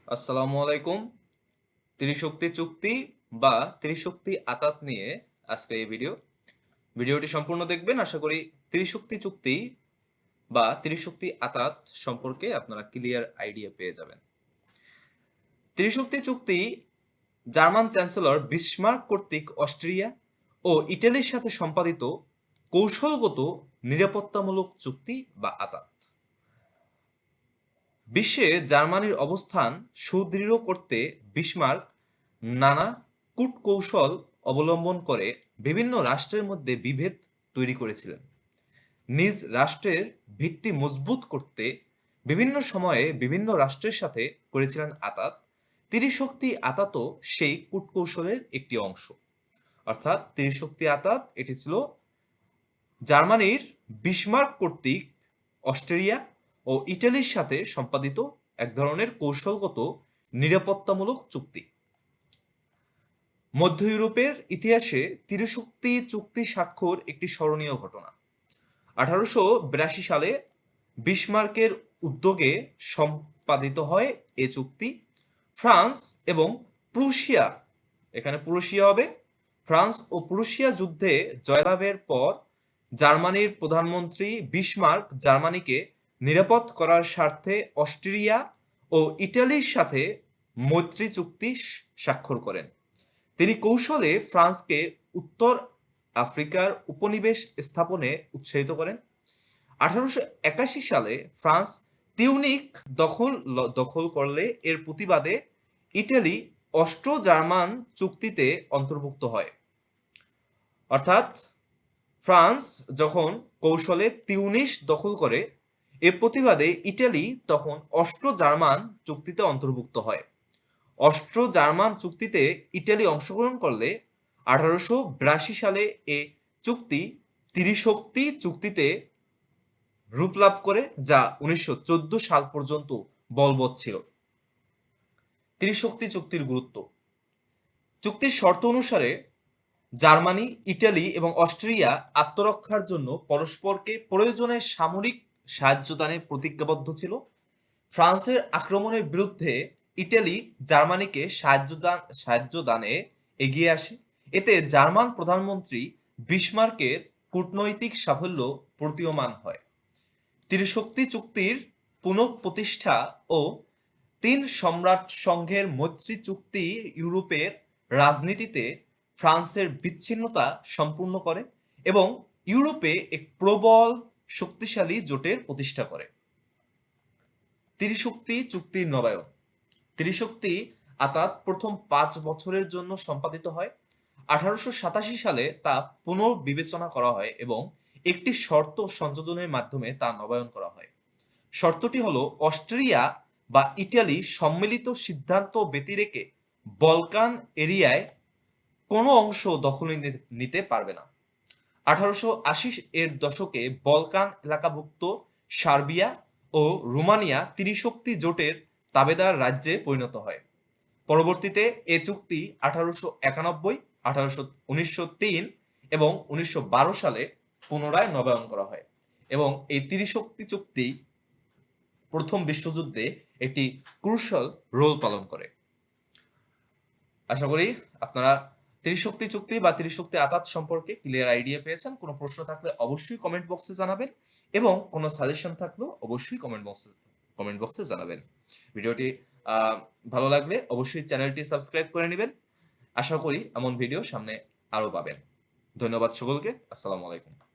আসসালামু আলাইকুম। ত্রিশক্তি চুক্তি বা ত্রিশক্তি আতাত নিয়ে আজকে এই ভিডিওটি সম্পূর্ণ দেখবেন। আশা করি ত্রিশক্তি চুক্তি বা ত্রিশক্তি আতাত সম্পর্কে আপনারা ক্লিয়ার আইডিয়া পেয়ে যাবেন। ত্রিশক্তি চুক্তি জার্মান চ্যান্সেলর বিসমার্ক কর্তৃক অস্ট্রিয়া ও ইটালির সাথে সম্পাদিত কৌশলগত নিরাপত্তামূলক চুক্তি বা আতাত। বিশ্বে জার্মানির অবস্থান সুদৃঢ় করতে বিসমার্ক নানা কূটকৌশল অবলম্বন করে বিভিন্ন রাষ্ট্রের মধ্যে বিভেদ তৈরি করেছিলেন। নিজ রাষ্ট্রের ভিত্তি মজবুত করতে বিভিন্ন সময়ে বিভিন্ন রাষ্ট্রের সাথে করেছিলেন আতাত। ত্রিশক্তি আতাতও সেই কূটকৌশলের একটি অংশ। অর্থাৎ ত্রিশক্তি আতাত এটি ছিল জার্মানির বিসমার্ক কর্তৃক অস্ট্রিয়া ও ইটালির সাথে সম্পাদিত এক ধরনের কৌশলগত নিরাপত্তামূলক চুক্তি। মধ্য ইউরোপের ইতিহাসে ত্রিশক্তি চুক্তি স্বাক্ষর একটি স্মরণীয় ঘটনা। 1882 সালে বিসমার্কের উদ্যোগে সম্পাদিত হয় এ চুক্তি। ফ্রান্স এবং প্রুশিয়া, এখানে প্রুশিয়া হবে, ফ্রান্স ও প্রুশিয়া যুদ্ধে জয়লাভের পর জার্মানির প্রধানমন্ত্রী বিসমার্ক জার্মানিকে নিরাপদ করার স্বার্থে অস্ট্রিয়া ও ইটালির সাথে মৈত্রী চুক্তি স্বাক্ষর করেন। তিনি কৌশলে ফ্রান্সকে উত্তর আফ্রিকার উপনিবেশ স্থাপনে উৎসাহিত করেন। 1881 সালে ফ্রান্স তিউনিক দখল করলে এর প্রতিবাদে ইটালি অস্ট্রো জার্মান চুক্তিতে অন্তর্ভুক্ত হয়। অর্থাৎ ফ্রান্স যখন কৌশলে তিউনিস দখল করে, এর প্রতিবাদে ইটালি তখন অস্ট্রো জার্মান চুক্তিতে অন্তর্ভুক্ত হয়। অস্ট্রো জার্মান চুক্তিতে ইটালি অংশগ্রহণ করলে 1882 সালে এ চুক্তি ত্রিশক্তি চুক্তিতে রূপ লাভ করে, যা 1914 সাল পর্যন্ত বলবৎ ছিল। ত্রিশক্তি চুক্তির গুরুত্ব। চুক্তির শর্ত অনুসারে জার্মানি, ইটালি এবং অস্ট্রিয়া আত্মরক্ষার জন্য পরস্পরকে প্রয়োজনে সামরিক সাহায্যদানে প্রতিজ্ঞাবদ্ধ ছিল। ফ্রান্সের আক্রমণের বিরুদ্ধে ইটালি জার্মানিকে সাহায্যদানে এগিয়ে আসে। এতে জার্মান প্রধানমন্ত্রী বিসমার্কের কূটনৈতিক সাফল্য প্রতীয়মান হয়। ত্রিশক্তি চুক্তির পুনঃপ্রতিষ্ঠা ও তিন সম্রাট সংঘের মৈত্রী চুক্তি ইউরোপের রাজনীতিতে ফ্রান্সের বিচ্ছিন্নতা সম্পূর্ণ করে এবং ইউরোপে এক প্রবল শক্তিশালী জোটের প্রতিষ্ঠা করে। ত্রিশক্তি চুক্তির নবায়ন। ত্রিশক্তি আতাত প্রথম 5 বছরের জন্য সম্পাদিত হয়। 1887 সালে তা পুনর্বিবেচনা করা হয় এবং একটি শর্ত সংযোজনের মাধ্যমে তা নবায়ন করা হয়। শর্তটি হলো অস্ট্রিয়া বা ইটালি সম্মিলিত সিদ্ধান্ত ব্যতিরেকে বলকান এরিয়ায় কোনো অংশ দখলে নিতে পারবে না। 1880 এর দশকে বলকান এলাকাভুক্ত সার্বিয়া ও রোমানিয়া ত্রিশক্তি জোটের তাবেদার রাজ্যে পরিণত হয়। পরবর্তীতে এ চুক্তি 1891, 1903 এবং 1912 সালে পুনরায় নবায়ন করা হয় এবং এই ত্রিশক্তি চুক্তি প্রথম বিশ্বযুদ্ধে একটি ক্রুশাল রোল পালন করে। আশা করি আপনারা ত্রিশক্তি চুক্তি বা ত্রিশক্তি আতাত সম্পর্কে ক্লিয়ার আইডিয়া পেয়েছেন। কোনো প্রশ্ন থাকলে অবশ্যই কমেন্ট বক্সে জানাবেন এবং কোনো সাজেশন থাকলেও অবশ্যই কমেন্ট বক্সে জানাবেন। ভিডিওটি ভালো লাগলে অবশ্যই চ্যানেলটি সাবস্ক্রাইব করে নেবেন। আশা করি এমন ভিডিও সামনে আরো পাবেন। ধন্যবাদ সকলকে। আসসালামু আলাইকুম।